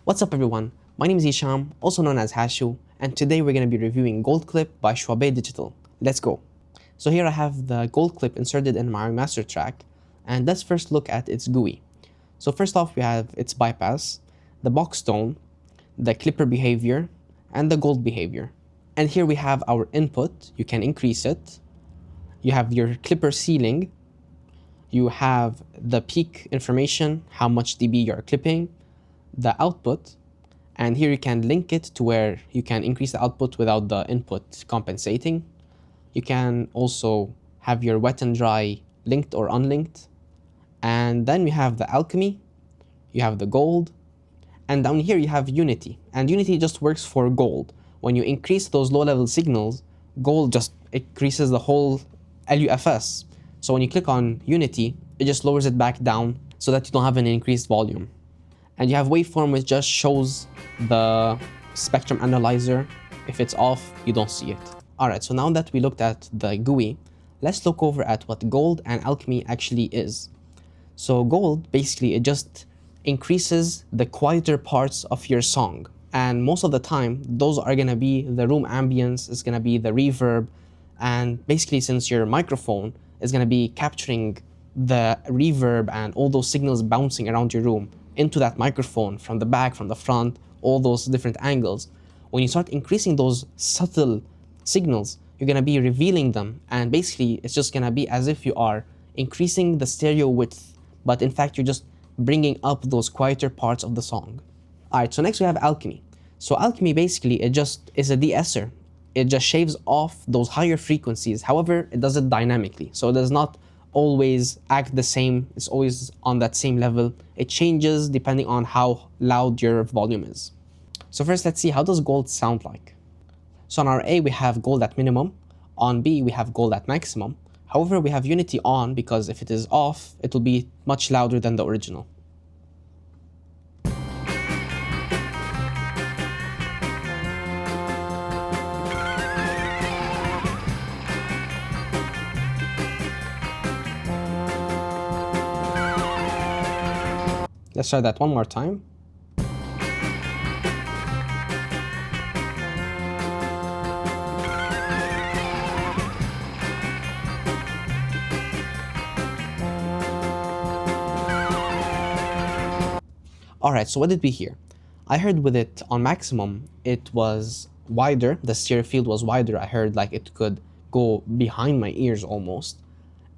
What's up everyone, my name is Isham, also known as Hashu, and today we're going to be reviewing Gold Clip by Schwabe Digital. Let's go. So here I have the Gold Clip inserted in my master track, and let's first look at its GUI. So first off we have its bypass, the box tone, the clipper behavior, and the gold behavior. And here we have our input, you can increase it. You have your clipper ceiling, you have the peak information, how much dB you're clipping, the output, and here you can link it to where you can increase the output without the input compensating. You can also have your wet and dry linked or unlinked. And then we have the alchemy, you have the gold, and down here you have unity. And unity just works for gold. When you increase those low-level signals, gold just increases the whole LUFS. So when you click on unity, it just lowers it back down so that you don't have an increased volume. And you have waveform, which just shows the spectrum analyzer. If it's off, you don't see it. Alright, so now that we looked at the GUI, let's look over at what gold and alchemy actually is. So gold, basically, it just increases the quieter parts of your song. And most of the time, those are gonna be the room ambience, it's gonna be the reverb, and basically since your microphone is gonna be capturing the reverb and all those signals bouncing around your room into that microphone from the back, from the front, all those different angles. When you start increasing those subtle signals, you're gonna be revealing them, and basically it's just gonna be as if you are increasing the stereo width, but in fact you're just bringing up those quieter parts of the song. Alright, so next we have alchemy. So alchemy basically, it just is a de-esser. It just shaves off those higher frequencies. However, it does it dynamically, so it does not always act the same. It's always on that same level. It changes depending on how loud your volume is. So first, let's see, how does gold sound like? So on our A, we have gold at minimum. On B, we have gold at maximum. However, we have unity on because if it is off, it will be much louder than the original. Let's try that one more time. Alright, so what did we hear? I heard with it on maximum, it was wider, the stereo field was wider. I heard like it could go behind my ears almost.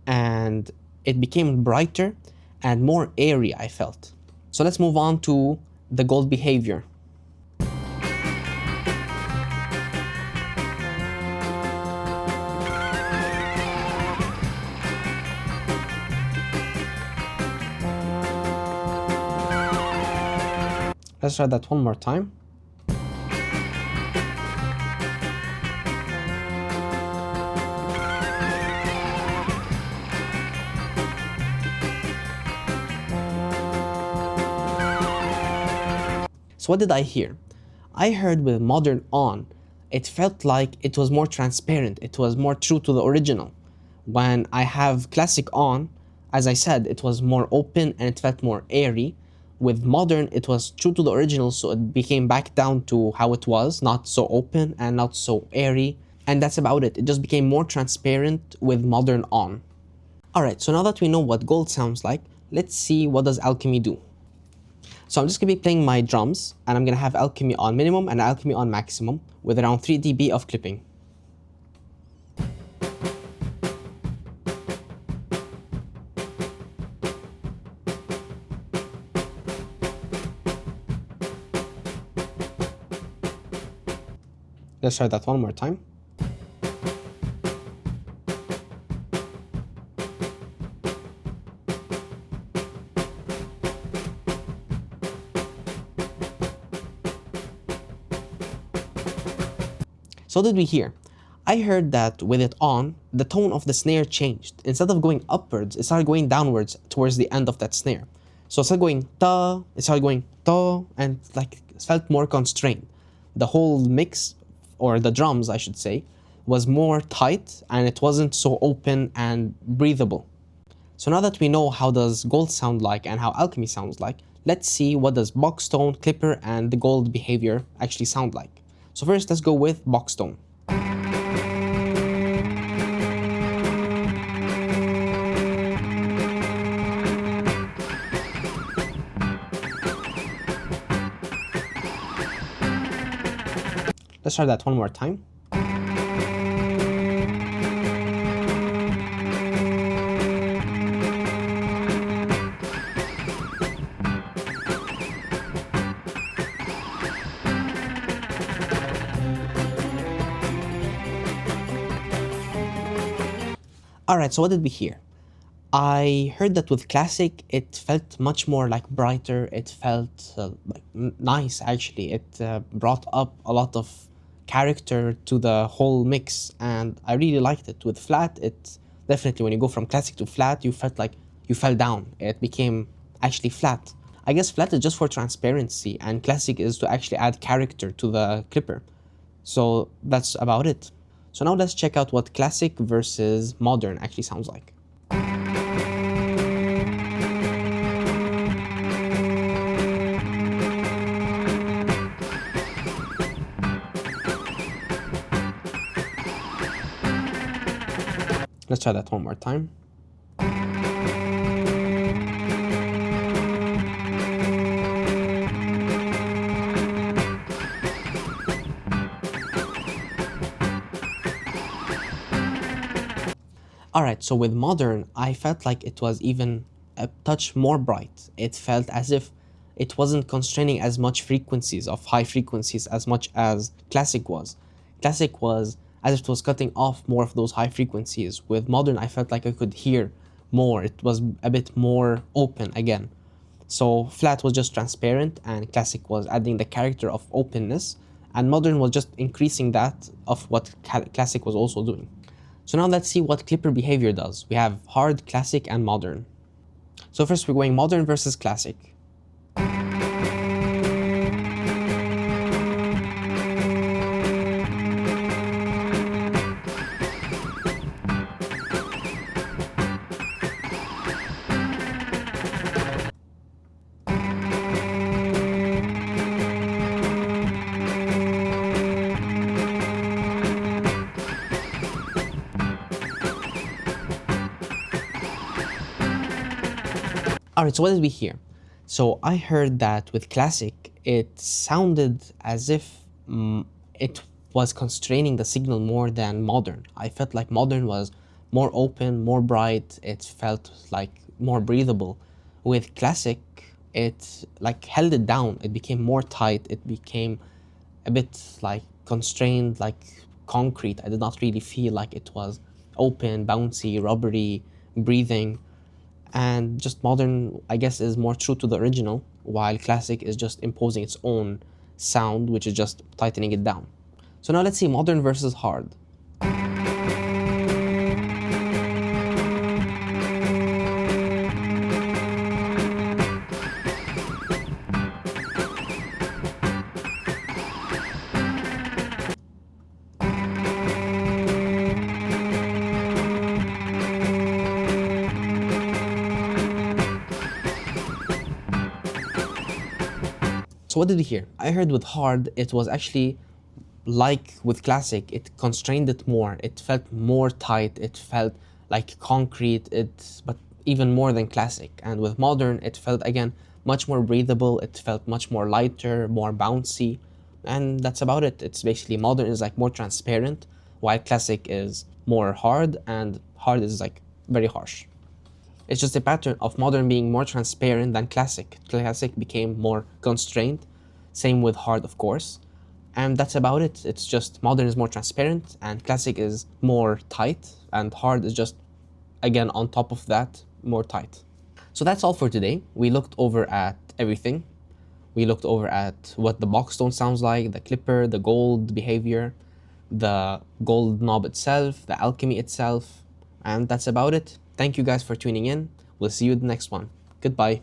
And it became brighter and more airy, I felt. So let's move on to the gold behavior. Let's try that one more time. So what did I hear? I heard with modern on, it felt like it was more transparent, it was more true to the original. When I have classic on, as I said, it was more open and it felt more airy. With modern, it was true to the original, so it became back down to how it was, not so open and not so airy. And that's about it. It just became more transparent with modern on. Alright, so now that we know what gold sounds like, let's see what does alchemy do. So I'm just going to be playing my drums, and I'm going to have alchemy on minimum and alchemy on maximum with around 3 dB of clipping. Let's try that one more time. So what did we hear? I heard that with it on, the tone of the snare changed. Instead of going upwards, it started going downwards towards the end of that snare. So instead of going ta, it started going to, and like it felt more constrained. The whole mix, or the drums I should say, was more tight and it wasn't so open and breathable. So now that we know how does gold sound like and how alchemy sounds like, let's see what does boxstone, clipper, and the gold behavior actually sound like. So first, let's go with boxstone. Let's try that one more time. Alright, so what did we hear? I heard that with classic, it felt much more like brighter. It felt nice, actually. It brought up a lot of character to the whole mix, and I really liked it. With flat, it definitely, when you go from classic to flat, you felt like you fell down. It became actually flat. I guess flat is just for transparency, and classic is to actually add character to the clipper. So that's about it. So now let's check out what classic versus modern actually sounds like. Let's try that one more time. Alright, so with modern, I felt like it was even a touch more bright. It felt as if it wasn't constraining as much frequencies of high frequencies as much as classic was. Classic was as if it was cutting off more of those high frequencies. With modern, I felt like I could hear more. It was a bit more open again. So flat was just transparent, and classic was adding the character of openness, and modern was just increasing that of what classic was also doing. So now let's see what clipper behavior does. We have hard, classic, and modern. So first we're going modern versus classic. Alright, so what did we hear? So I heard that with classic, it sounded as if it was constraining the signal more than modern. I felt like modern was more open, more bright. It felt like more breathable. With classic, it like held it down. It became more tight. It became a bit like constrained, like concrete. I did not really feel like it was open, bouncy, rubbery, breathing. And just modern, I guess, is more true to the original, while classic is just imposing its own sound, which is just tightening it down. So now let's see modern versus hard. So what did we hear? I heard with hard, it was actually like with classic, it constrained it more. It felt more tight. It felt like concrete, but even more than classic. And with modern, it felt again much more breathable. It felt much more lighter, more bouncy. And that's about it. It's basically modern is like more transparent, while classic is more hard, and hard is like very harsh. It's just a pattern of modern being more transparent than classic. Classic became more constrained, same with hard, of course. And that's about it. It's just modern is more transparent, and classic is more tight, and hard is just, again, on top of that, more tight. So that's all for today. We looked over at everything. We looked over at what the boxstone sounds like, the clipper, the gold behavior, the gold knob itself, the alchemy itself, and that's about it. Thank you guys for tuning in. We'll see you in the next one. Goodbye.